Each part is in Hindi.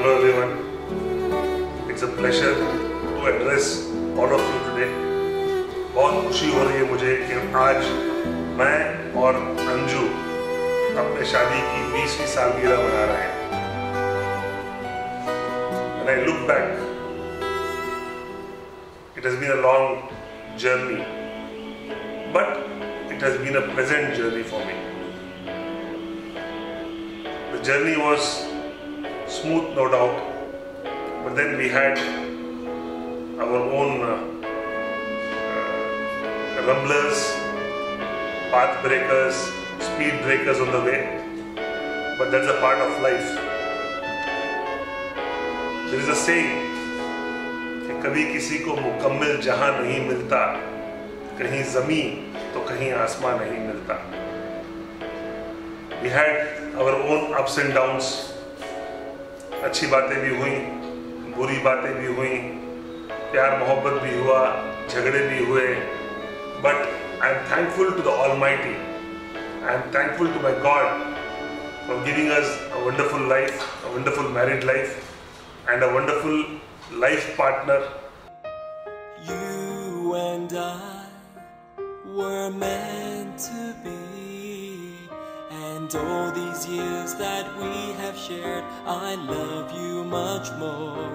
Hello everyone. It's a pleasure to address all of you today. बहुत खुशी हो रही है मुझे कि आज मैं और अंजू अपने शादी की 20वीं सालगिरह मना रहे हैं. When I look back, it has been a long journey, but it has been a pleasant journey for me. The journey was smooth, no doubt, but then we had our own rumblers, path breakers, speed breakers on the way, but that's a part of life. There is a saying कि कभी किसी को मुकम्मल जहां नहीं मिलता, कहीं ज़मीन तो कहीं आसमान नहीं मिलता. We had our own ups and downs. अच्छी बातें भी हुई, बुरी बातें भी हुई, प्यार मोहब्बत भी हुआ, झगड़े भी हुए. But I am thankful to the Almighty. I am thankful to my God for giving us a wonderful life, a wonderful married life, and a wonderful life partner. You and I were meant to be. And all these years that we have shared, I love you much more.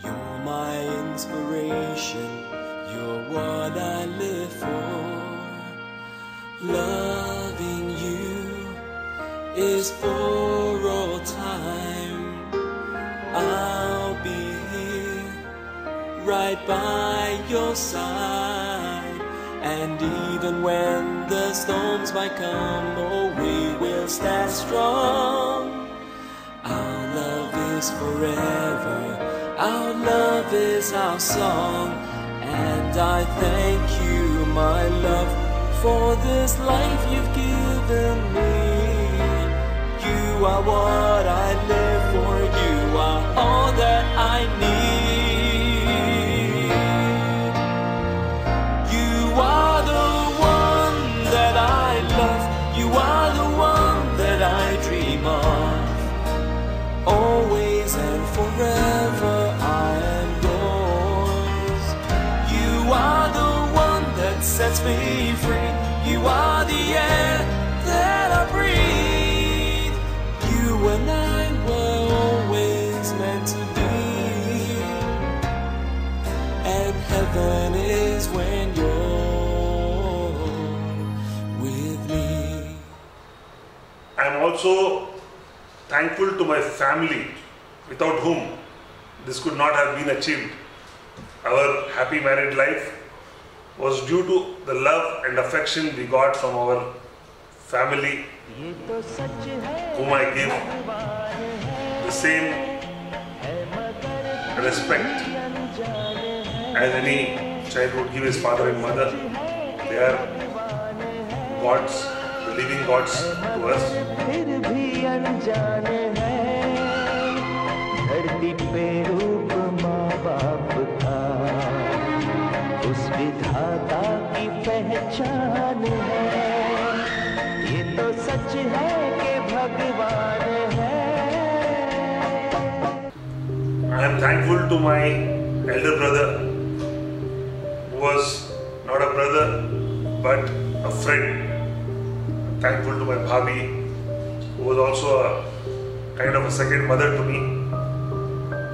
You're my inspiration, you're what I live for. Loving you is for all time. I'll be here right by your side. And even when the storms might come, oh, we will stand strong. Our love is forever, our love is our song. And I thank you, my love, for this life you've given me. You are what I live for, you are all that I need. You are the one that I love, you are the one that I dream of. Always and forever I am yours. You are the one that sets me free, you are the air that I breathe. You and I were always meant to be, and heaven is when you're with me. I am also thankful to my family, without whom this could not have been achieved. Our happy married life was due to the love and affection we got from our family, whom I give the same respect as any child would give his father and mother. They are gods, the living gods to us. धरती पे रूप माँ बाप था, उस विधाता की पहचान है. ये तो सच है कि भगवान है. I am thankful to my elder brother, who was not a brother but a friend. Thankful to my bhabi, who was also a kind of a second mother to me,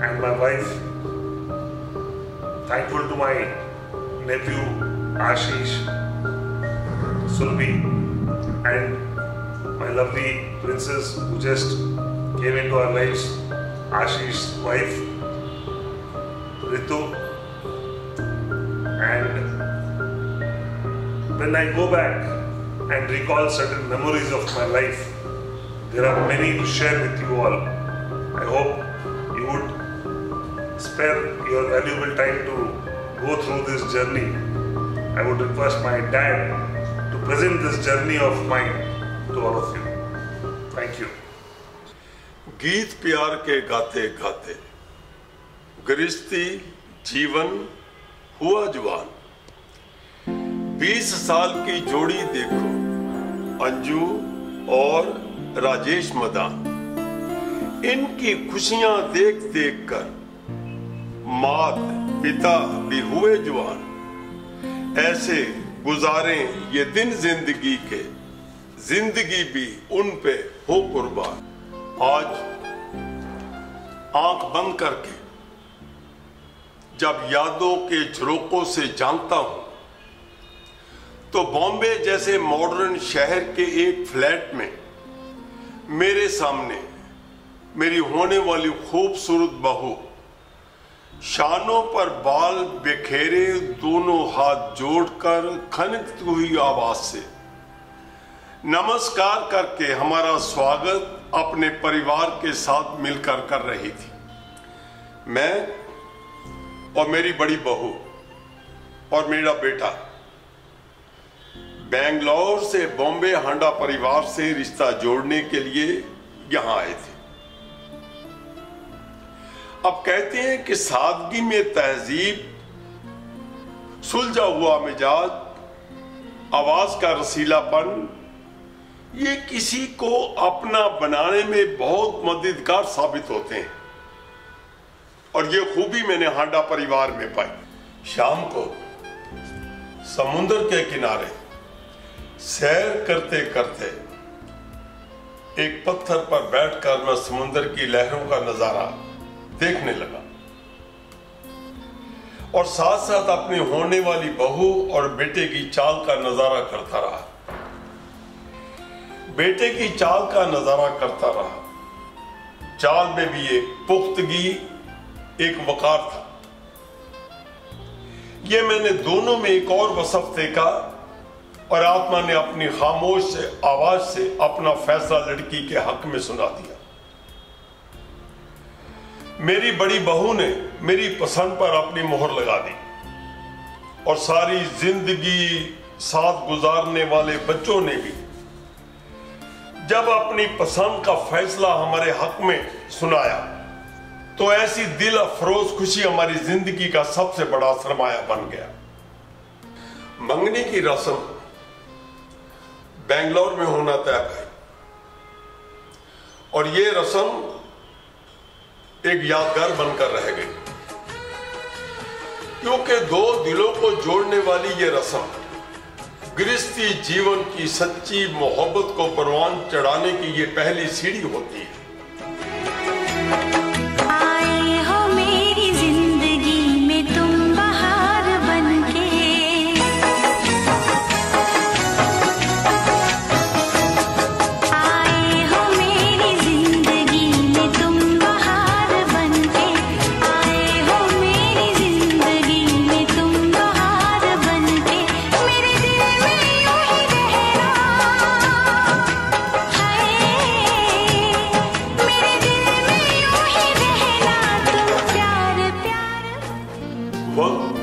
and my wife. Thankful to my nephew Ashish, Sulbi, and my lovely princess who just came into our lives, Ashish's wife, Ritu. And when I go back and recall certain memories of my life, there are many to share with you all. I hope you would spare your valuable time to go through this journey. I would request my dad to present this journey of mine to all of you. Thank you. गीत प्यार के गाते गाते गृहस्थी जीवन हुआ जवान. 20 साल की जोड़ी देखो, अंजू और राजेश मदान. इनकी खुशियां देख देख कर मात पिता भी हुए जवान। ऐसे गुजारे ये दिन जिंदगी के, जिंदगी भी उन पे हो कुर्बान। आज आंख बंद करके जब यादों के झरोकों से जानता हूं तो बॉम्बे जैसे मॉडर्न शहर के एक फ्लैट में मेरे सामने मेरी होने वाली खूबसूरत बहू शानों पर बाल बिखेरे दोनों हाथ जोड़कर खनकती हुई आवाज से नमस्कार करके हमारा स्वागत अपने परिवार के साथ मिलकर कर रही थी। मैं और मेरी बड़ी बहू और मेरा बेटा बेंगलोर से बॉम्बे हांडा परिवार से रिश्ता जोड़ने के लिए यहां आए थे। अब कहते हैं कि सादगी में तहजीब, सुलझा हुआ मिजाज, आवाज का रसीलापन, ये किसी को अपना बनाने में बहुत मददगार साबित होते हैं और ये खूबी मैंने हांडा परिवार में पाई। शाम को समुद्र के किनारे सैर करते करते एक पत्थर पर बैठकर मैं समुद्र की लहरों का नजारा देखने लगा और साथ साथ अपनी होने वाली बहू और बेटे की चाल का नजारा करता रहा। बेटे की चाल का नजारा करता रहा। चाल में भी एक पुख्तगी, एक वकार था। यह मैंने दोनों में एक और वसफ देखा और आत्मा ने अपनी खामोश से आवाज से अपना फैसला लड़की के हक में सुना दिया। मेरी बड़ी बहू ने मेरी पसंद पर अपनी मोहर लगा दी और सारी जिंदगी साथ गुजारने वाले बच्चों ने भी जब अपनी पसंद का फैसला हमारे हक में सुनाया तो ऐसी दिल अफरोज खुशी हमारी जिंदगी का सबसे बड़ा सरमाया बन गया। मंगनी की रस्म बेंगलोर में होना तय है और ये रस्म एक यादगार बनकर रह गई क्योंकि दो दिलों को जोड़ने वाली ये रस्म गृहस्थी जीवन की सच्ची मोहब्बत को परवान चढ़ाने की ये पहली सीढ़ी होती है। आए हो मेरी जिंदगी में तुम बहार बनके, आए हो मेरी जिंदगी में तुम बहार बनके, आए हो मेरी जिंदगी में तुम बहार बनके, मेरे दिल में यूं ही रहना, हाय मेरे दिल में यूं ही रहना, तुम प्यार प्यार। वक्त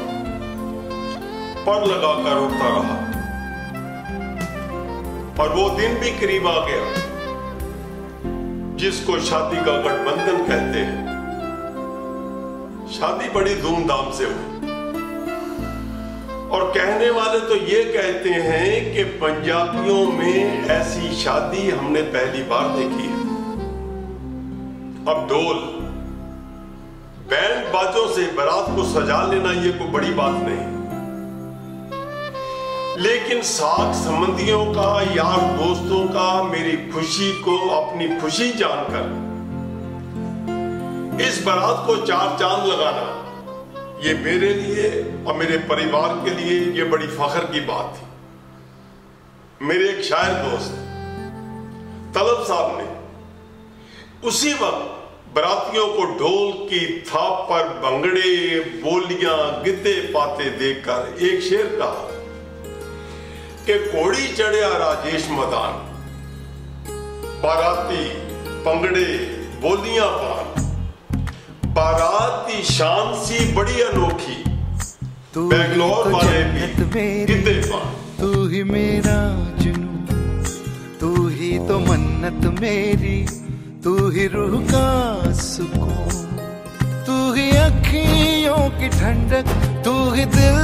पर लगाकर उठता रहा और वो दिन भी करीब आ गया जिसको शादी का गठबंधन कहते हैं। शादी बड़ी धूमधाम से हुई और कहने वाले तो ये कहते हैं कि पंजाबियों में ऐसी शादी हमने पहली बार देखी है। अब ढोल बैंड बाजों से बारात को सजा लेना ये कोई बड़ी बात नहीं, लेकिन साख संबंधियों का, यार दोस्तों का मेरी खुशी को अपनी खुशी जानकर इस बारात को चार चांद लगाना ये मेरे लिए और मेरे परिवार के लिए ये बड़ी फख्र की बात थी। मेरे एक शायर दोस्त तलब साहब ने उसी वक्त बरातियों को ढोल की थाप पर भंगड़े, बोलियां, गिद्दे पाते देखकर एक शेर कहा कि कोड़ी चढ़िया राजेश मदान, बाराती पंगड़े बोलियां पान, बाराती शान सी बड़ी अनोखी, बेंगलोर वाले भी गिद्दे पान। तू ही मेरा जुनू, तू ही तो मन्नत मेरी, तू ही रूह का सुकून, तू ही अखियों की ठंडक, तू ही दिल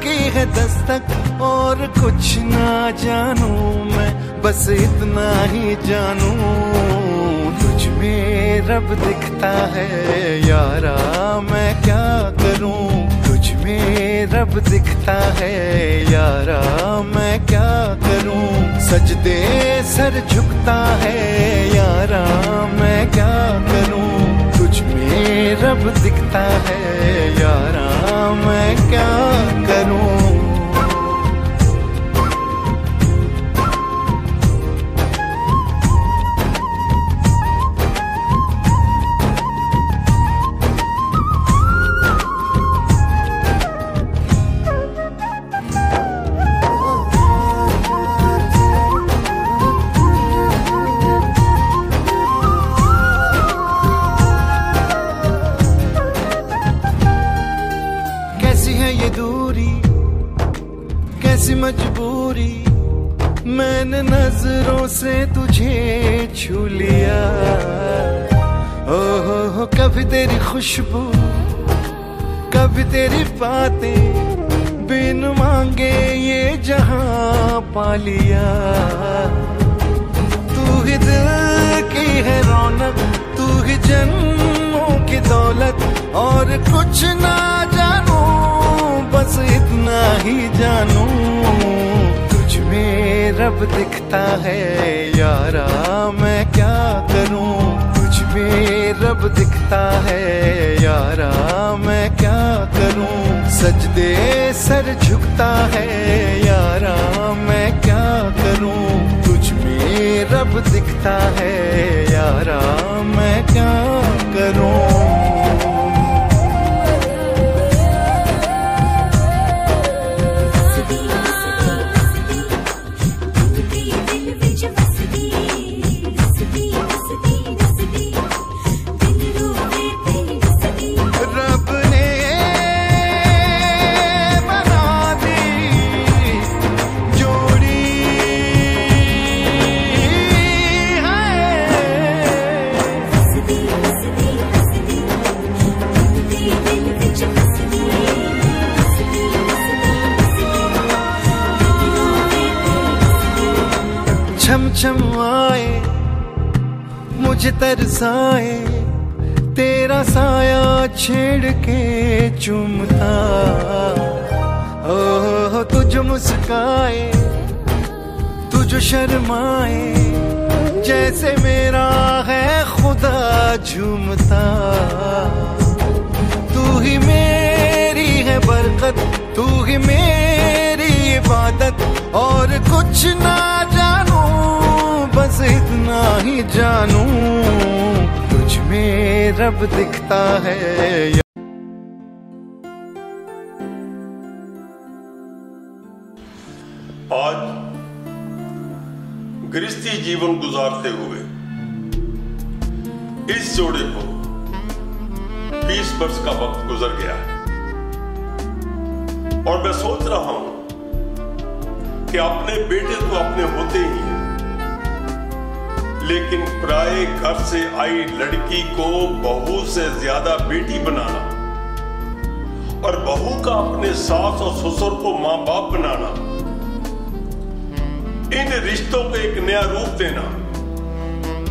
की है दस्तक। और कुछ ना जानू मैं, बस इतना ही जानू तुझ में में रब दिखता है यारा, मैं क्या करूं? तुझ में रब दिखता है यारा, मैं क्या करूं? सजदे सर झुकता है यारा, मैं क्या करूं? तुझ में रब दिखता है यारा, मैं क्या करूं? कैसी मजबूरी, मैंने नजरों से तुझे छू लिया। ओहो कभी तेरी खुशबू, कभी तेरी बातें, बिन मांगे ये जहां पा लिया। तू ही दिल की है रौनक, तू ही जन्मों की दौलत, और कुछ ना जानू बस इतना ही जानू। तुझ में रब दिखता है यारा, मैं क्या करूं? तुझ में रब दिखता है यारा, मैं क्या करूं? सजदे सर झुकता है यारा, मैं क्या करूं? तुझ में रब दिखता है यारा, मैं क्या करूं? छम छम आए मुझे तरसाए, तेरा साया छेड़ के चूमता। ओह तुझ मुस्काए, तुझ शर्माए, जैसे मेरा है खुदा झूमता। तू ही मेरी है बरकत, तू ही मेरी इबादत, और कुछ ना जानू बस इतना ही जानू। तुझ में रब दिखता है। आज गृहस्थी जीवन गुजारते हुए इस जोड़े को 20 वर्ष का वक्त गुजर गया है, और मैं सोच रहा हूं कि अपने बेटे तो अपने होते ही हैं, लेकिन पराये घर से आई लड़की को बहू से ज्यादा बेटी बनाना, और बहू का अपने सास और ससुर को मां बाप बनाना, इन रिश्तों को एक नया रूप देना,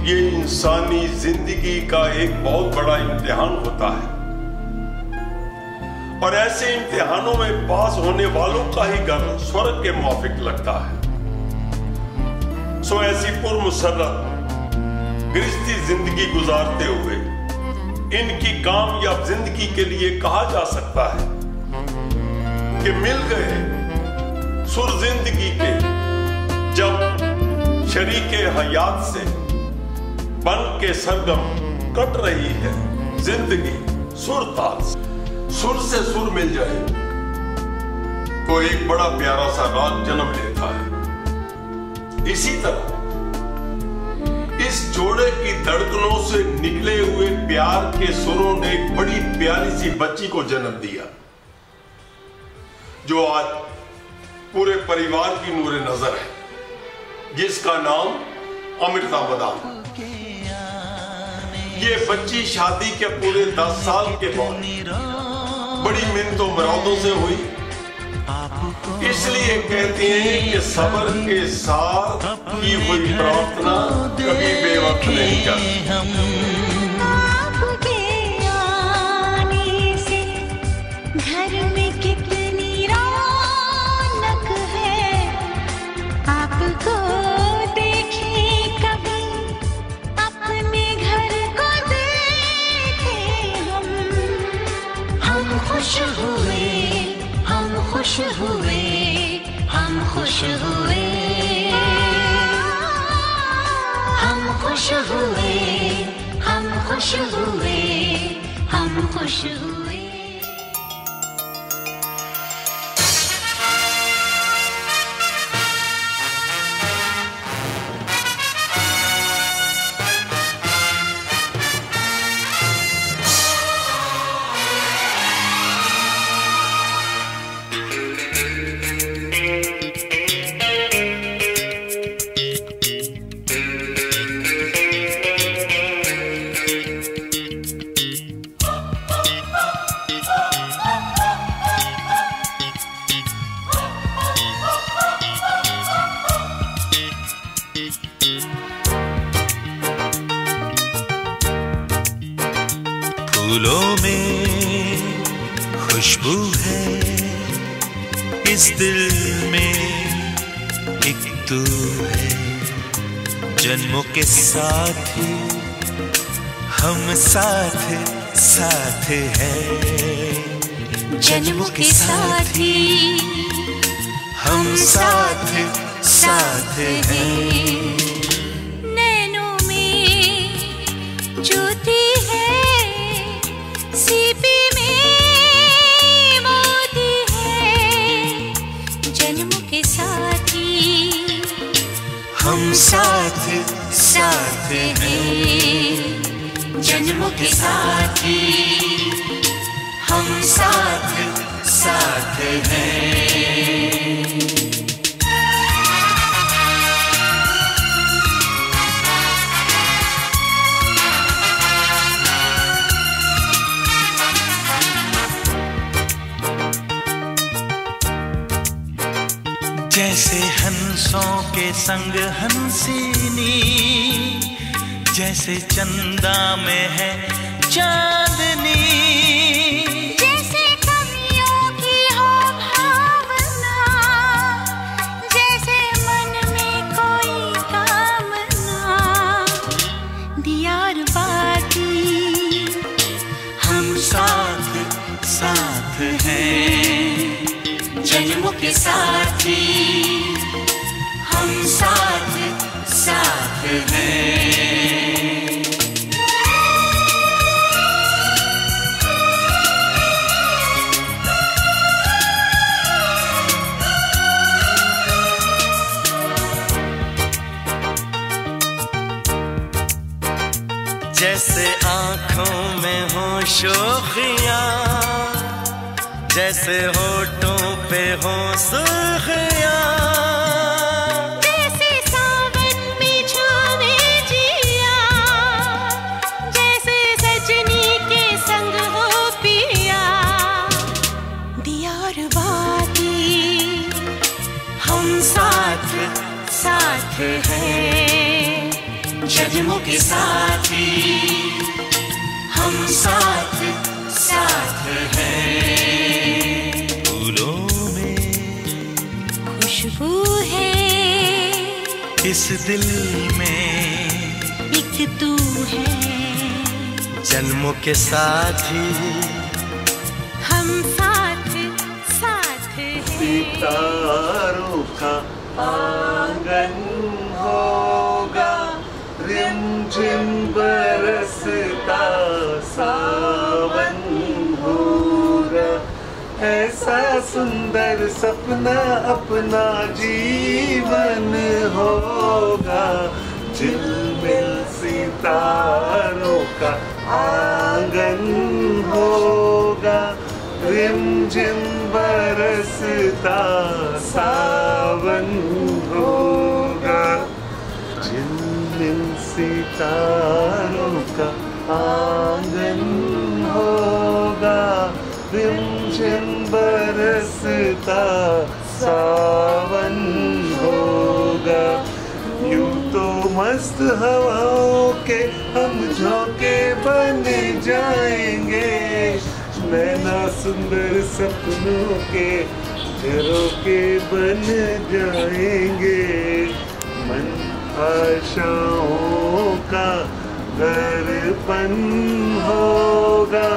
ये इंसानी जिंदगी का एक बहुत बड़ा इम्तिहान होता है। और ऐसे इम्तिहानों में पास होने वालों का ही घर स्वर्ग के मुआफिक लगता है। सो ऐसी पुरमुसर्रत गृहस्थी जिंदगी गुजारते हुए इनकी कामयाब जिंदगी के लिए कहा जा सकता है कि मिल गए सुर जिंदगी के, जब शरीके हयात से बन के सरगम कट रही है जिंदगी सुर ताल से। सुर से सुर मिल जाए तो एक बड़ा प्यारा सा राग जन्म लेता है। इसी तरह इस जोड़े की धड़कनों से निकले हुए प्यार के सुरों ने एक बड़ी प्यारी सी बच्ची को जन्म दिया, जो आज पूरे परिवार की नूरे नजर है, जिसका नाम अमृता बदाम। ये बच्ची शादी के पूरे 10 साल के बाद बड़ी मिन्नतों मुरादों से हुई। इसलिए कहते हैं कि सब्र के साथ की हुई प्रार्थना कभी बेवफा वक्त नहीं जाता। आपके आने से घर में कितनी रौनक है, आपको देखे कभी अपने घर को देखे हम खुश हुए, हम खुश हुए, हम खुश हुए, हम खुश हुए, हम खुश हुए, हम खुश हुए। फूलों में खुशबू है, इस दिल में एक तू है, जन्मों के साथी हम साथ साथ हैं, जन्मों के साथी हम साथ साथ हैं। नैनों में ज्योति है, सीपी में मोती है, जन्मों के साथी हम साथ साथ हैं, जन्मों के साथी हम साथ साथ हैं। जैसे हंसों के संग हंसिनी, जैसे चंदा में है चांदनी, जैसे कवियों की हो भावना, जैसे मन में कोई कामना, दियार बाती हम साथ साथ हैं, जन्मों के साथी हम साथ साथ हैं। जैसे आँखों में हो शोखियाँ, जैसे होठों पे हो सुर्खियाँ, जैसे सावन में छावे जिया, जैसे सजनी के संग हो पिया, दियार बाती हम साथ साथ हैं, जन्मों के साथी हम साथ साथ हैं। फूलों में खुशबू है, इस दिल में एक तू है, जन्मों के साथी हम साथ साथ हैं। सितारों का आंगन होगा, रिमझिम बरसता सावन होगा, ऐसा सुंदर सपना अपना जीवन होगा, झिलमिल सितारों का आंगन होगा, रिमझिम बरसता सावन होगा, झिलमिल सितारों का आंगन होगा, रिमझिम बरसता सावन होगा। यूं तो मस्त हवाओं के हम झोंके बन जाएंगे, नैना सुंदर सपनों के झरोके बन जाएंगे। मन आशाओं का दर्पण होगा,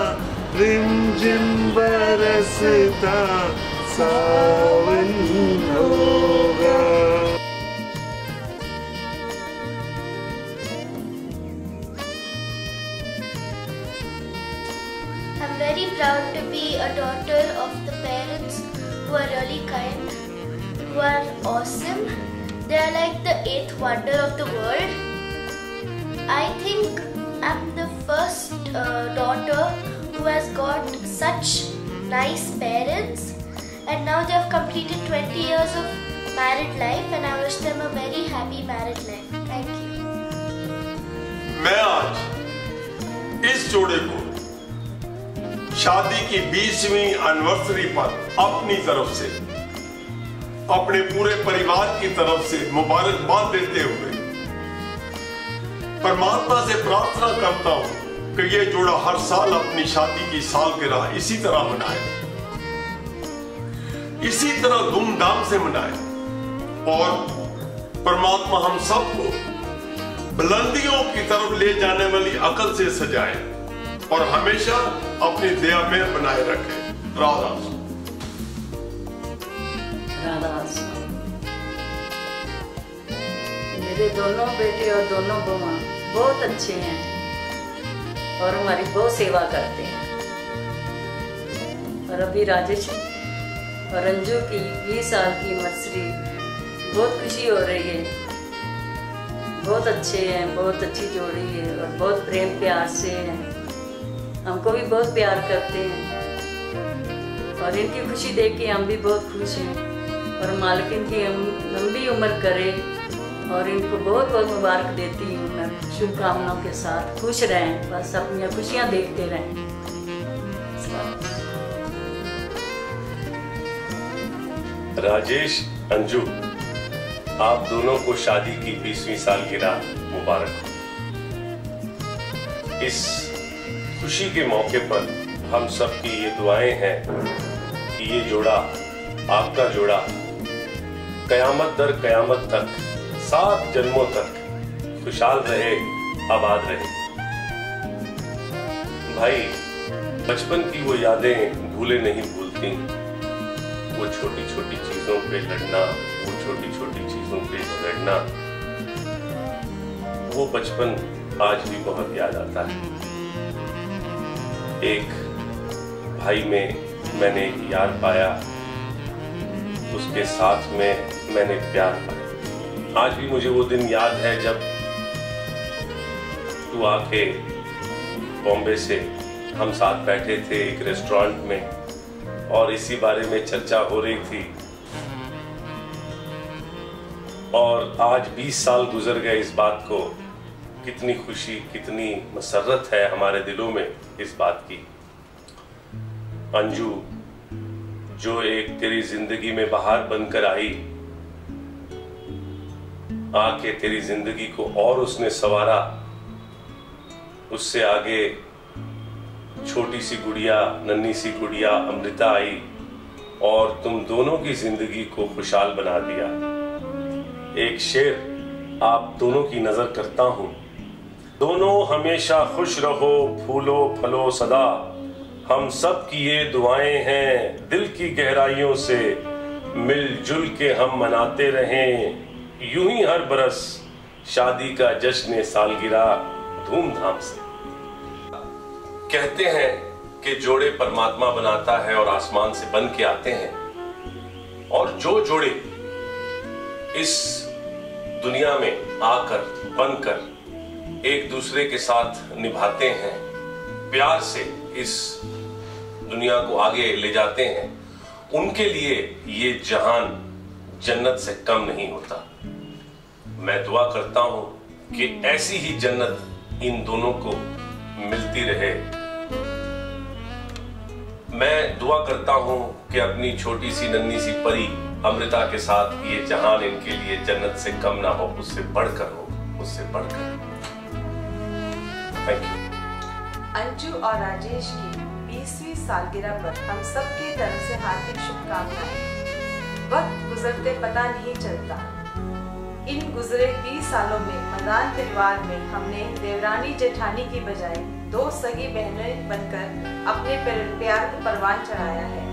रिमझिम बरसता सावन होगा। I'm very proud to be a daughter of the parents who are really kind, who are awesome. They are like the eighth wonder of the world. I think I'm the first daughter who has got such nice parents, and now they have completed 20 years of married life, and I wish them a very happy married life. Thank you. मैं आज इस जोड़े को शादी की 20वीं एनिवर्सरी पर अपनी तरफ से, अपने पूरे परिवार की तरफ से मुबारकबाद देते हुए परमात्मा से प्रार्थना करता हूं कि ये जोड़ा हर साल अपनी शादी की सालगिरह इसी तरह मनाए, इसी तरह धूमधाम से मनाए, और परमात्मा हम सबको बुलंदियों की तरफ ले जाने वाली अकल से सजाए और हमेशा अपनी दया में बनाए रखे। राधा मेरे दोनों बेटे और दोनों बउआ बहुत अच्छे हैं और हमारी बहुत सेवा करते हैं। और अभी राजेश और अंजू की 20 साल की एनिवर्सरी, बहुत खुशी हो रही है। बहुत अच्छे हैं, बहुत अच्छी जोड़ी है और बहुत प्रेम प्यार से हैं, हमको भी बहुत प्यार करते हैं और इनकी खुशी देख के हम भी बहुत खुश हैं। और मालिक इनकी लंबी उम्र करे और इनको बहुत बहुत मुबारक देती हूँ मैं, शुभकामनाओं के साथ खुश रहें, बस अपनी खुशियाँ देखते रहें। राजेश, अंजू, आप दोनों को शादी की 20वीं सालगिरह मुबारक हो। इस खुशी के मौके पर हम सब की ये दुआएं हैं कि ये जोड़ा, आपका जोड़ा, कयामत दर कयामत तक, 7 जन्मों तक खुशहाल रहे, आबाद रहे। भाई, बचपन की वो यादें भूले नहीं भूलती, वो छोटी छोटी चीजों पे लड़ना, वो छोटी छोटी चीजों पे झगड़ना, वो बचपन आज भी बहुत याद आता है। एक भाई में मैंने एक यार पाया, उसके साथ में मैंने प्यार पाया। आज भी मुझे वो दिन याद है जब तू आके बॉम्बे से हम साथ बैठे थे एक रेस्टोरेंट में और इसी बारे में चर्चा हो रही थी। और आज 20 साल गुजर गए इस बात को, कितनी खुशी, कितनी मसरत है हमारे दिलों में इस बात की। अंजू, जो एक तेरी जिंदगी में बहार बनकर आई, आके तेरी जिंदगी को और उसने संवारा, उससे आगे छोटी सी गुड़िया, नन्ही सी गुड़िया अमृता आई और तुम दोनों की जिंदगी को खुशहाल बना दिया। एक शेर आप दोनों की नजर करता हूं, दोनों हमेशा खुश रहो, फूलो फलो सदा, हम सब की ये दुआएं हैं, दिल की गहराइयों से मिलजुल के हम मनाते रहें, यूं ही हर बरस शादी का जश्न सालगिरह धूमधाम से। कहते हैं कि जोड़े परमात्मा बनाता है और आसमान से बन के आते हैं, और जो जोड़े इस दुनिया में आकर, बनकर एक दूसरे के साथ निभाते हैं, प्यार से इस दुनिया को आगे ले जाते हैं, उनके लिए ये जहान जन्नत से कम नहीं होता। मैं दुआ करता हूं कि ऐसी ही जन्नत इन दोनों को मिलती रहे। मैं दुआ करता हूं कि अपनी छोटी सी नन्ही सी परी अमृता के साथ ये जहान इनके लिए जन्नत से कम ना हो, उससे बढ़कर हो। मुझसे बढ़कर। Thank you. अंजू और राजेश की 20वीं सालगिरह पर हम सबकी तरफ से हार्दिक शुभकामनाएं। वक्त गुजरते पता नहीं चलता। इन गुजरे 20 सालों में मदान परिवार में हमने देवरानी जेठानी की बजाय 2 सगी बहनें बनकर अपने प्यार को परवान चढ़ाया है।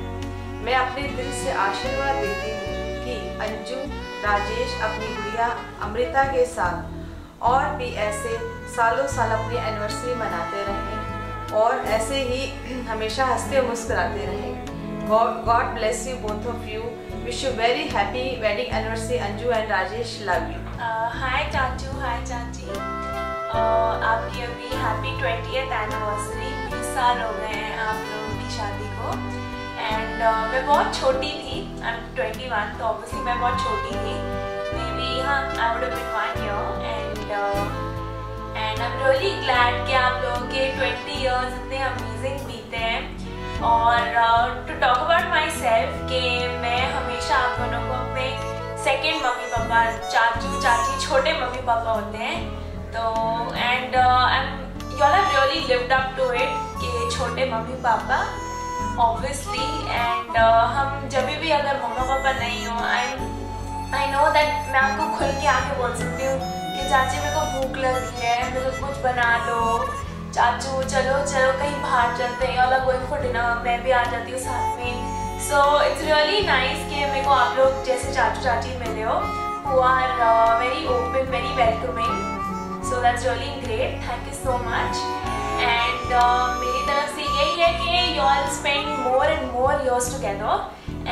मैं अपने दिल से आशीर्वाद देती हूँ कि अंजू राजेश अपनी गुड़िया अमृता के साथ और भी ऐसे सालों साल अपनी एनिवर्सरी मनाते रहें और ऐसे ही हमेशा हंसते मुस्कुराते रहें। God bless you both of you. Wish you very happy wedding anniversary Anju and Rajesh. Love you. Hi चाचू, हाय चाची। आपकी अभी हैप्पी 20th एनिवर्सरी। 20 साल हो गए हैं आप लोगों की शादी को। एंड मैं बहुत छोटी थी, आई एम 21, तो ऑब्वियसली मैं बहुत छोटी थी। मे बी हाँ, I would have been 1 year and I am really glad कि आप लोगों के 20 years इतने अमेजिंग बीते हैं। और to talk about myself कि मैं हमेशा आप दोनों को अपने सेकेंड मम्मी पापा, चाचू चाची छोटे मम्मी पापा होते हैं, तो and you all have really lived up to it कि छोटे मम्मी पापा ऑब्वियसली। एंड हम जब भी अगर मम्मा पापा नहीं हो, आई नो दैट मैं आपको खुल के आके बोल सकती हूँ कि चाची मेरे को भूख लग रही है, मेरे को कुछ बना दो, चाचू चलो चलो कहीं बाहर चलते हैं, और गोइंग फॉर डिनर, मैं भी आ जाती हूँ साथ में। सो इट्स रियली नाइस कि मेरे को आप लोग जैसे चाचू चाची मिले हो who are very open, very welcoming. So that's really great. Thank you so much. And मेरी तरफ से यही है कि you all spend more and more years together.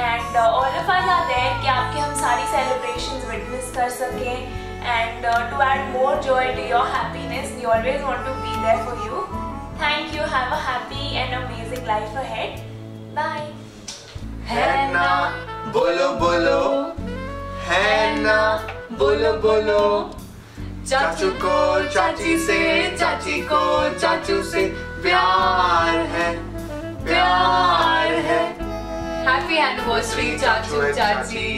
And all of us are there कि आपके हम सारी celebrations witness कर सकें. And to add more joy to your happiness, we always want to be there for you. Thank you. Have a happy and amazing life ahead. Bye. है ना बोलो बोलो, है ना बोलो बोलो, चाचू को चाची से, चाची को चाचू से प्यार है, प्यार है। Happy anniversary, Chachu Chachi.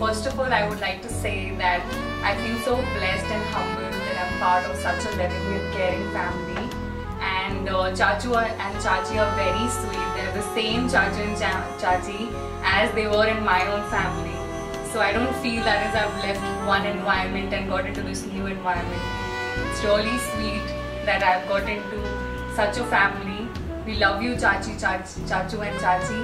First of all, I would like to say that I feel so blessed and humbled that I'm part of such a loving and caring family. And Chachu and Chachi are very sweet. They're the same Chachu and Chachi as they were in my own family. So I don't feel that as I've left one environment and got into this new environment. It's really sweet that I've got into such a family. We love you, Chachi, Chachu and Chachi.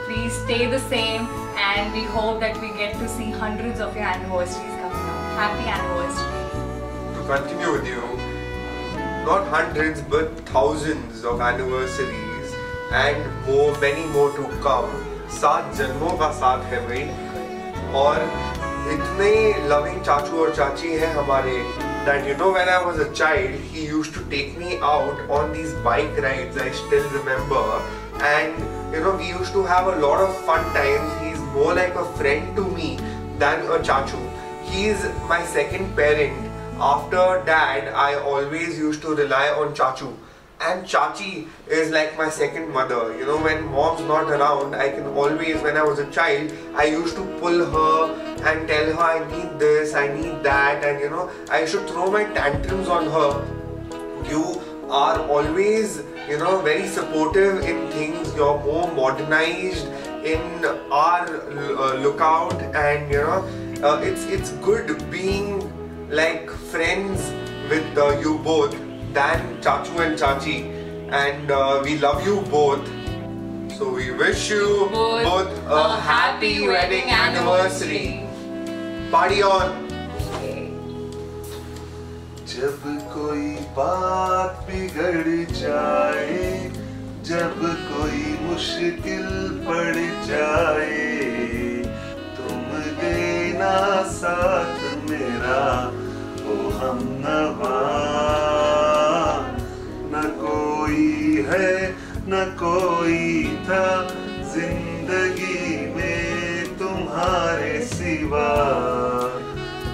Please stay the same, and we hope that we get to see hundreds of your anniversaries coming up. Happy anniversary. To continue with you, not hundreds but thousands of anniversaries and more, many more to come. 7 जन्मों का साथ है भाई, और इतने loving चाचू और चाची हैं हमारे that you know when I was a child he used to take me out on these bike rides. I still remember, and you know we used to have a lot of fun times. He's more like a friend to me than a chachu. He is my second parent. After dad, I always used to rely on chachu, and chachi is like my second mother. You know, when mom's not around, I can always, when I was a child, I used to pull her and tell her I need this, I need that, and you know, I should throw my tantrums on her. You are always, you know, very supportive in things. You're more modernized in our lookout, and you know, it's good being like friends with you both than Chachu and Chachi, and we love you both. So we wish you both a happy wedding anniversary. Party on! जब कोई बात बिगड़ जाए, जब कोई मुश्किल पड़ जाए, तुम देना साथ मेरा ओ हमनवा। न कोई है न कोई था जिंदगी में तुम्हारे सिवा,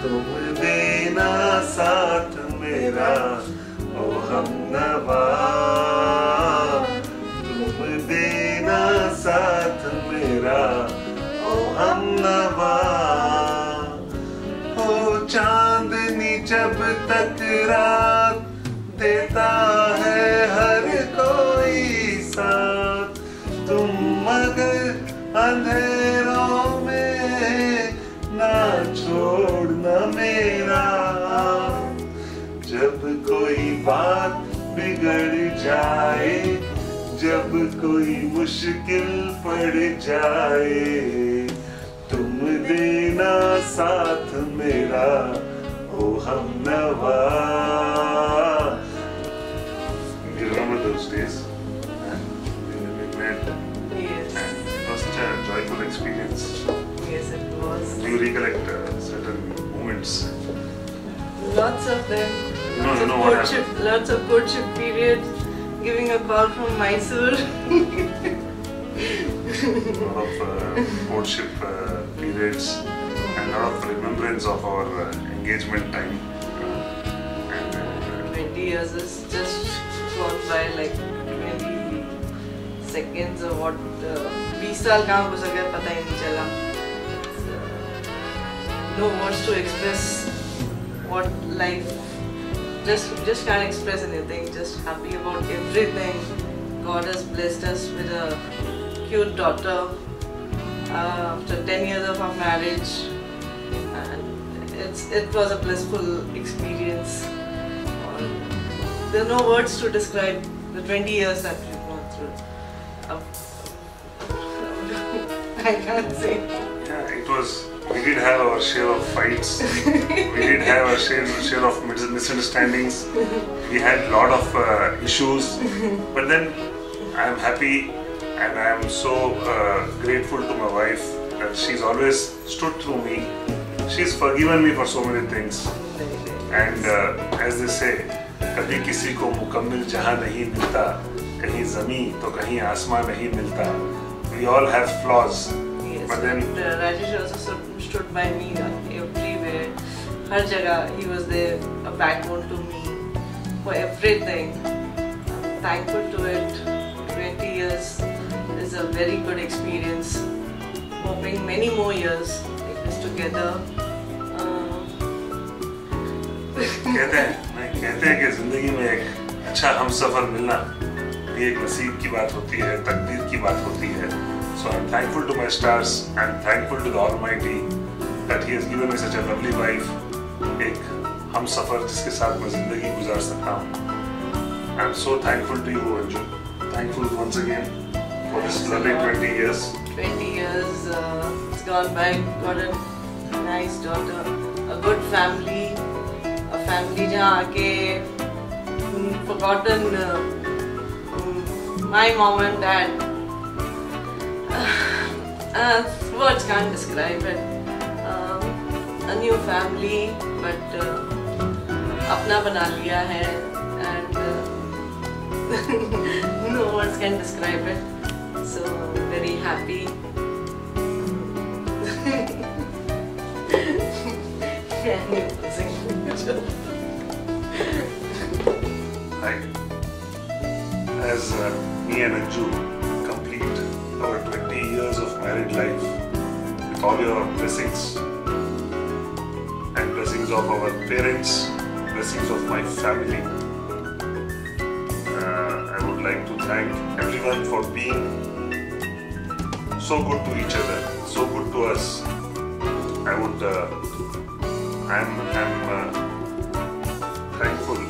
तुम देना साथ मेरा ओ हमनवा, तुम देना साथ मेरा ओ हमनवा। हो चांदनी जब तक रात देता है हर कोई साथ, तुम मगर अंधेरों में ना छोड़ना मेरा। जब कोई बात बिगड़ जाए, जब कोई मुश्किल पड़ जाए, तुम देना साथ मेरा ओ हमनवा। You remember those days? When we met? Yes. And it was such a joyful experience. Yes, it was. Do you recollect certain moments? Lots of them. No, you know what Courtship, lots of courtship period. Giving a call from Mysore. A lot of courtship periods and a lot of remembrance of our engagement time. And 20 years is just gone by like 20 seconds or what. 20 साल कहाँ गुजर गए पता ही नहीं चला. No words to express what life. Just can't express anything. Just happy about everything. God has blessed us with a cute daughter after 10 years of our marriage, and it was a blissful experience. There are no words to describe the 20 years that we've gone through. I can't say. yeah, it was. We did have our share of fights. We did have our share of misunderstandings. We had a lot of issues. But then I am happy and I am so grateful to my wife that she's always stood through me. She's forgiven me for so many things. And as they say, कभी किसी को मुकम्मिल जहाँ नहीं मिलता, कहीं ज़मीन तो कहीं आसमान नहीं मिलता. We all have flaws. But then Rajesh also stood by me everywhere. Har jagah he was there, a backbone to me for everything. I'm thankful to it. 20 years is a very good experience. Hoping many more years like this together. कहते हैं कि जिंदगी में एक अच्छा हमसफर मिलना ये एक नसीब की बात होती है, तकदीर की बात होती है. So I'm thankful to my stars. I'm thankful to the Almighty that He has given me such a lovely wife. एक हमसफर जिसके साथ मैं जिंदगी गुजार सकता हूँ. I'm so thankful to you, Anju. Thankful once again for this lovely 20 years. 20 years it's gone by. Got a nice daughter, a good family, a family जहाँ आके forgotten my mom and dad. Words can't describe it. A new family, but अपना बना लिया है, and no words can describe it. So very happy. Hi. As me and Anju complete our 20 years of married life with all your blessings and blessings of our parents, blessings of my family, I would like to thank everyone for being so good to each other, so good to us. I'm thankful to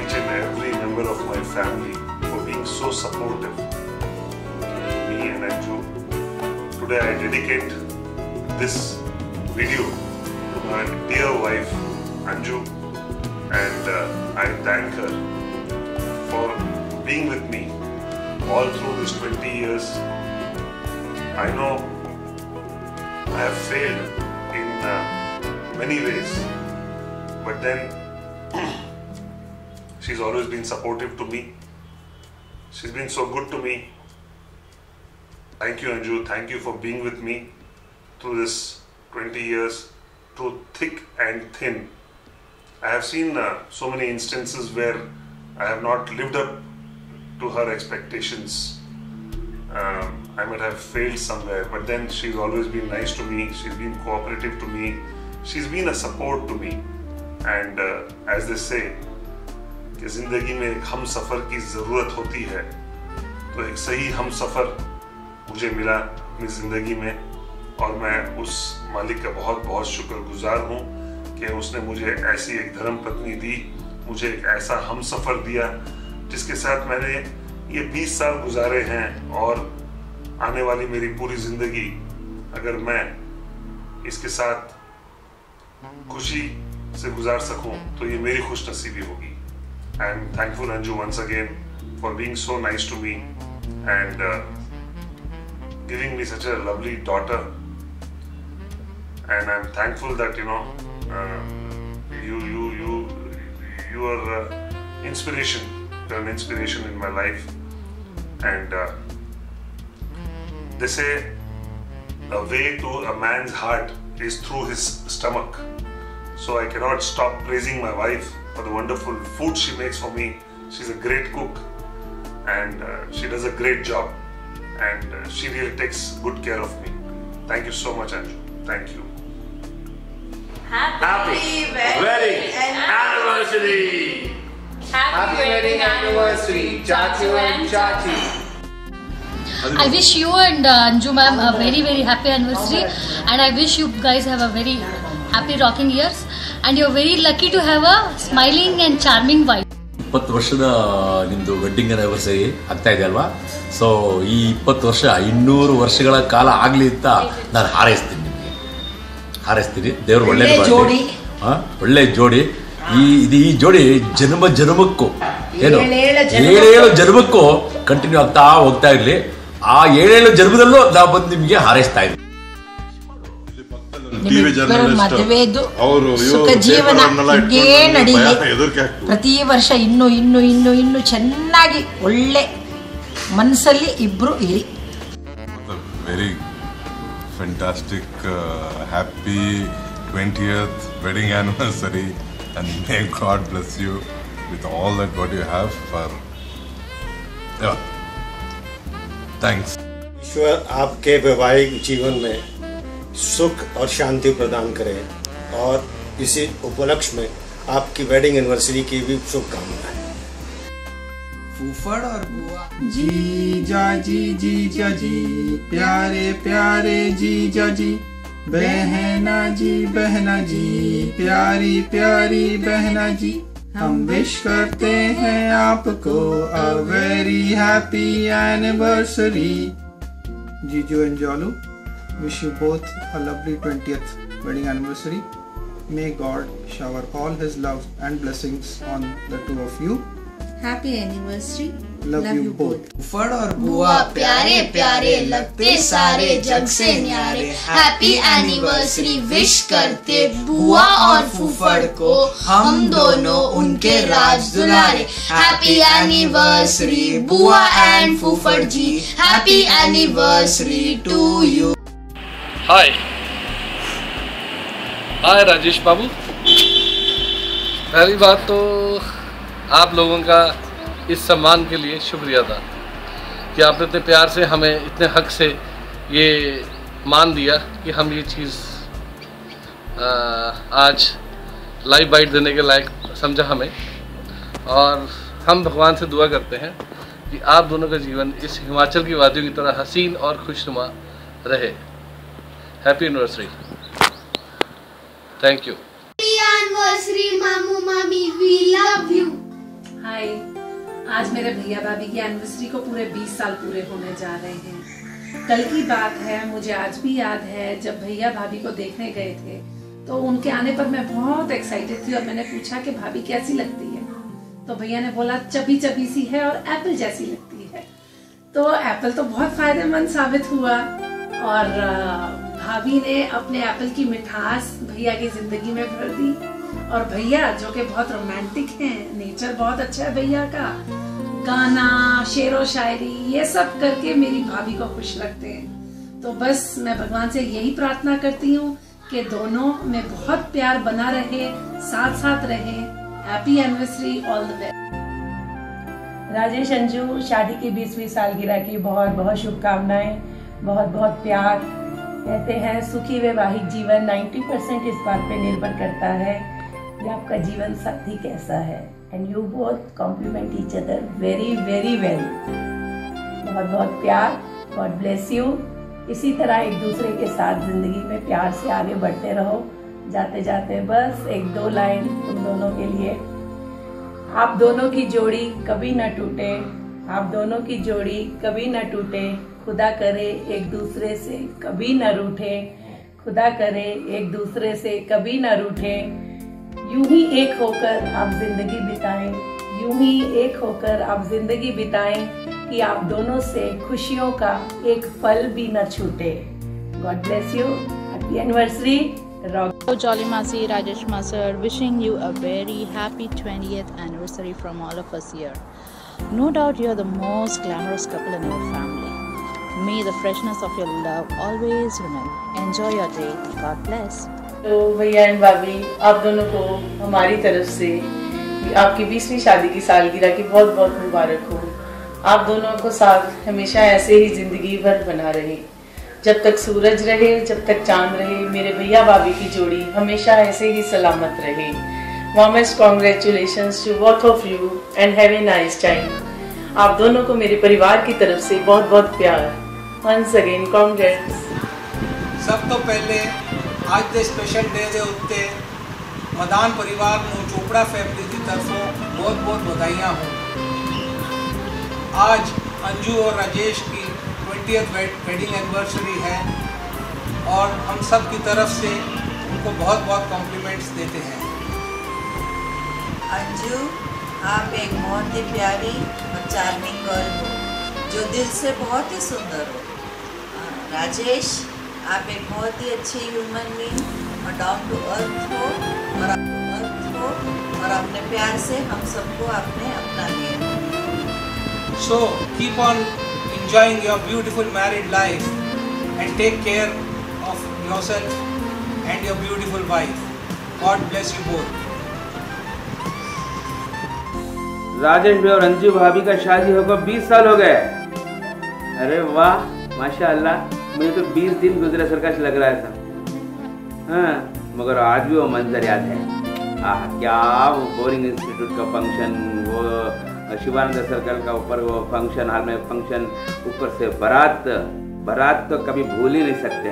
each and every member of my family for being so supportive to me and Anju. Today I dedicate this video to my dear wife Anju, and I thank her for being with me all through these 20 years. I know I have failed in many ways, but then she's always been supportive to me. She's been so good to me. Thank you, Anju. Thank you for being with me through this 20 years, through thick and thin. I have seen so many instances where I have not lived up to her expectations. I might have failed somewhere, but then she's always been nice to me. She's been cooperative to me. she's been a support to me. And as they say कि जिंदगी में एक हम सफर की जरूरत होती है, तो एक सही हम सफर मुझे मिला अपनी जिंदगी में, और मैं उस मालिक का बहुत बहुत शुक्रगुजार हूँ कि उसने मुझे ऐसी एक धर्म पत्नी दी, मुझे एक ऐसा हम सफर दिया जिसके साथ मैंने ये 20 साल गुजारे हैं, और आने वाली मेरी पूरी जिंदगी अगर मैं इसके साथ खुशी से गुजार सकूं तो ये मेरी खुश नसीबी होगी. I am thankful Anju once again for being so nice to me and giving me such a lovely daughter, and I am thankful that you are inspiration. You're an inspiration in my life, and they say the way to a man's heart is through his stomach. So I cannot stop praising my wife for the wonderful food she makes for me. She's a great cook, and she does a great job, and she really takes good care of me. Thank you so much, Anju. Thank you. Happy wedding anniversary! Happy wedding anniversary, Chachu and Chachi. I wish you and Anju ma'am a very very happy anniversary, and I wish you guys have a very happy rocking years, and you're very lucky to have a smiling and charming wife. 20 ವರ್ಷದ ನಿಮ್ಮದು ವೆಡ್ಡಿಂಗ್ ಆನಿವರ್ಸರಿ ಆಗ್ತಾ ಇದೆ ಅಲ್ವಾ? ಸೊ ಈ 20 ವರ್ಷ 200 ವರ್ಷಗಳ ಕಾಲ ಆಗಲಿ ಅಂತ ನಾನು ಹಾರೈಸ್ತೀನಿ. ನಿಮಗೆ ಹಾರೈಸ್ತೀನಿ. ದೇವರು ಒಳ್ಳೆಯದು ಮಾಡಲಿ. ಒಳ್ಳೆ ಜೋಡಿ. ಈ ಜೋಡಿ ಜನ್ಮಕ್ಕೂ ಏನು 7 ಜನ್ಮಕ್ಕೂ ಕಂಟಿನ್ಯೂ ಆಗ್ತಾ ಹೋಗ್ತಾ ಇರಲಿ. ಆ 7 ಜನ್ಮದಲ್ಲೂ ನಾವು ಬಂದು ನಿಮಗೆ ಹಾರೈಸ್ತಾ ಇದ್ದೀವಿ. ಮದುವೆದು ಸುಖ ಜೀವನ ಹೀಗೇ ನಡೀಲಿ. ಪ್ರತಿ ವರ್ಷ ಇನ್ನು ಚೆನ್ನಾಗಿ ಒಳ್ಳೆ ಮನಸ್ಸಲ್ಲಿ ಇಬ್ರು ಇರಿ. Very fantastic happy 20th wedding anniversary, and may God bless you with all that what you have for. Thanks. ईश्वर आपके वैवाहिक जीवन में सुख और शांति प्रदान करे, और इसी उपलक्ष्य में आपकी वेडिंग एनिवर्सरी की भी शुभकामनाएं. फूफड़ और बुआ जीजा जी प्यारे प्यारे जीजा जी, बहना जी प्यारी प्यारी बहना जी, हम विश करते हैं आपको a very happy anniversary. जीजू and Jalu, wish you both a lovely 20th wedding anniversary. May God shower all his love and blessings on the two of you. Happy anniversary. Love you both. फूफड़ और बुआ प्यारे प्यारे लगते सारे जग से न्यारे, हैप्पी एनिवर्सरी विश करते बुआ और फूफड़ को हम दोनों उनके राज दुलारे. हैप्पी एनिवर्सरी बुआ एंड फूफड़ जी, happy anniversary to you. Hi Rajesh बाबू, पहली बात तो आप लोगों का इस सम्मान के लिए शुक्रिया था कि आपने इतने प्यार से हमें इतने हक से ये मान दिया कि हम ये चीज़ आज लाइव बाइट देने के लायक समझा हमें, और हम भगवान से दुआ करते हैं कि आप दोनों का जीवन इस हिमाचल की वादियों की तरह हसीन और खुशनुमा रहे. Happy anniversary. Thank you. Anniversary मामू मामी, वी लव यू. हाय, आज मेरे भैया भाभी की एनिवर्सरी को पूरे 20 साल पूरे होने जा रहे हैं. कल की बात है, मुझे आज भी याद है जब भैया भाभी को देखने गए थे तो उनके आने पर मैं बहुत एक्साइटेड थी, और मैंने पूछा कि भाभी कैसी लगती है, तो भैया ने बोला चबी चबी सी है और एप्पल जैसी लगती है. तो एप्पल तो बहुत फायदेमंद साबित हुआ, और भाभी ने अपने एप्पल की मिठास भैया की जिंदगी में भर दी. और भैया जो कि बहुत रोमांटिक हैं, नेचर बहुत अच्छा है भैया का, गाना शेरो शायरी ये सब करके मेरी भाभी को खुश रखते हैं. तो बस मैं भगवान से यही प्रार्थना करती हूँ कि दोनों में बहुत प्यार बना रहे, साथ साथ रहे. Happy anniversary, all the best. Rajesh Anju, शादी की 20वीं सालगिरह की बहुत बहुत शुभकामनाएं, बहुत बहुत प्यार. कहते हैं सुखी वैवाहिक जीवन 90% इस बात पे निर्भर करता है कि आपका जीवन साथी कैसा है। And you both complement each other very very well. बहुत बहुत प्यार, गॉड ब्लेस यू। इसी तरह एक दूसरे के साथ जिंदगी में प्यार से आगे बढ़ते रहो। जाते जाते बस एक दो लाइन तुम दोनों के लिए, आप दोनों की जोड़ी कभी न टूटे, आप दोनों की जोड़ी कभी न टूटे, खुदा करे एक दूसरे से कभी न रूठे, खुदा करे एक दूसरे से कभी न रूठे। यूं ही एक होकर आप जिंदगी बिताएं, यूं ही एक होकर आप जिंदगी बिताएं कि आप दोनों से खुशियों का एक पल भी न छूटे। God bless you. Happy anniversary. Hello Jolly Masi, Rajesh Master, wishing you a very happy 20th anniversary from all of us here. No doubt you are the most glamorous couple in our family. May the freshness of your love always remain. Enjoy your day. God bless. तो भैया एंड भाभी, आप दोनों को हमारी तरफ से आपकी 20वीं शादी की सालगिरह की बहुत बहुत मुबारक हो। आप दोनों को साथ हमेशा ऐसे ही जिंदगी भर बना रहे। जब तक सूरज रहे, जब तक चांद रहे, मेरे भैया भाभी की जोड़ी हमेशा ऐसे ही सलामत रहे। Warmest congratulations to both of you and have a nice time. आप दोनों को मेरे परिवार की तरफ से बहुत बहुत प्यार। Once again congrats. सब तो पहले आज दे स्पेशल डे दे उत्ते मदान परिवार ਨੂੰ चोपड़ा फैमिली की तरफों बहुत बहुत बधाइयाँ हो। आज अंजू और राजेश की 20th वेडिंग एनिवर्सरी है और हम सब की तरफ से उनको बहुत बहुत कॉम्प्लीमेंट्स देते हैं। अंजू, आप एक बहुत ही प्यारी और चार्मिंग गर्ल हो जो दिल से बहुत ही सुंदर हो। राजेश, आप एक बहुत ही अच्छी ह्यूमन बीइंग और डाउन टू अर्थ हो और अपने प्यार से हम सबको आपने अपना लिया। So keep on enjoying your beautiful married life and take care of yourself and your beautiful wife. God bless you both. Rajesh भाई और अंजू भाभी का शादी होकर 20 साल हो गए। अरे वाह, माशाअल्लाह। मुझे तो 20 दिन गुजरे सरकश लग रहा था। हाँ, मगर आज भी वो मंजर याद है। क्या वो बोरिंग इंस्टीट्यूट का फंक्शन, वो शिवानंद सर्कल का ऊपर वो फंक्शन हॉल में फंक्शन, ऊपर से बारात तो कभी भूल ही नहीं सकते।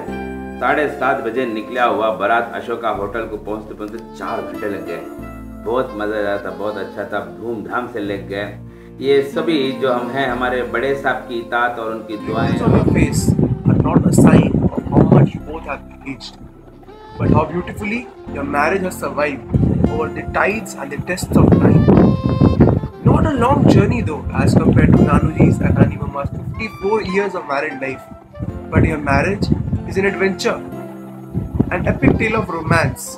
7:30 बजे निकला हुआ बारात अशोका होटल को पहुंचते पहुंचते 4 घंटे लग गए। बहुत मजा आया था, बहुत अच्छा था, धूमधाम से लग गए। ये सभी जो हम हैं, हमारे बड़े साहब की इताअत और उनकी दुआएं not a sign of how much you both have aged, but how beautifully your marriage has survived over the tides and the tests of time. Not a long journey though, as compared to Nanuji's and Nani Mama's 54 years of married life, but your marriage is an adventure, an epic tale of romance.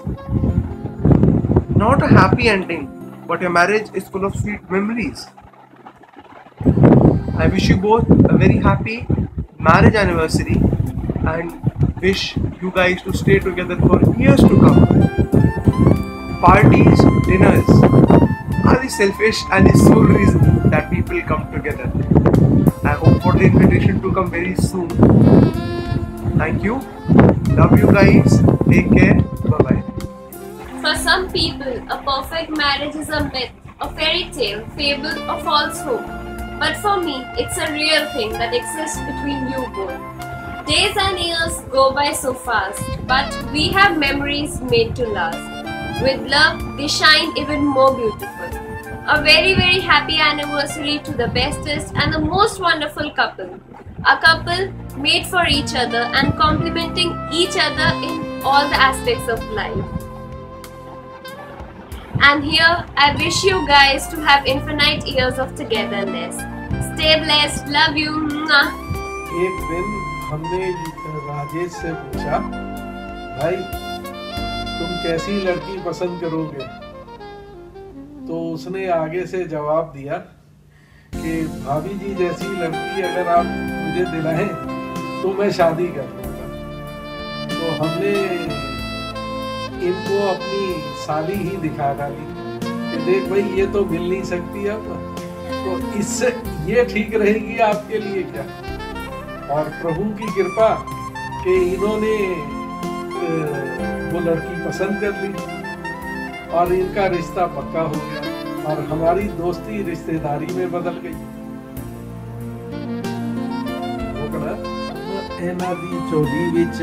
Not a happy ending, but your marriage is full of sweet memories. I wish you both a very happy marriage anniversary and wish you guys to stay together for years to come. Parties, dinners are the selfish and the sole reason that people come together. I hope for the invitation to come very soon. Thank you. Love you guys. Take care. Bye-bye. For some people, a perfect marriage is a myth, a fairy tale, fable or false hope. But for me, it's a real thing that exists between you both. Days and years go by so fast, but we have memories made to last. With love, they shine even more beautiful. A very very happy anniversary to the bestest and the most wonderful couple. A couple made for each other and complementing each other in all the aspects of life. And here, I wish you guys to have infinite years of togetherness. Stay blessed. Love you. एक दिन हमने राजेश से पूछा, भाई तुम कैसी लड़की पसंद करोगे? तो उसने आगे से जवाब दिया कि भाभी जी जैसी लड़की अगर आप मुझे दिलाएं तो मैं शादी कर लूँगा। तो हमने इनको अपनी साली ही दिखा डाली कि देख भाई ये तो मिल नहीं सकती अब, तो इससे ये ठीक रहेगी आपके लिए क्या? और प्रभु की कृपा कि इन्होंने वो लड़की पसंद कर ली और इनका रिश्ता पक्का हो गया और हमारी दोस्ती रिश्तेदारी में बदल गई। इन्हां दी झोली विच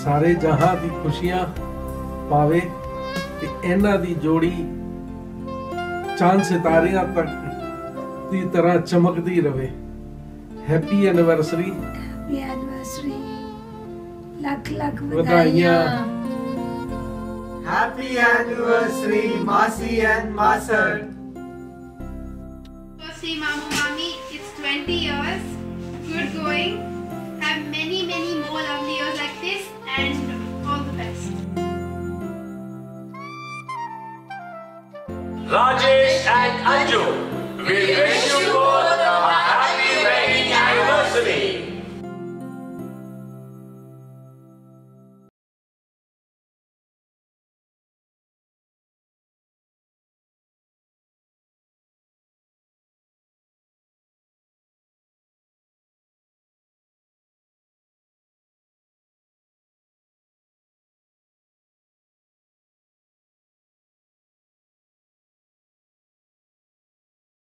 सारे जहां दी खुशियां पावे ते इन्हां दी जोड़ी चांद सितारियां तक दी तरह चमकती रहे। Happy anniversary. Happy anniversary. लख लख बधाइयां। हैप्पी एनिवर्सरी मासी and मासर। See Mamu Mami, it's 20 years. Good going. Have many more lovely years like this and all the best. Rajesh and Anju, we wish you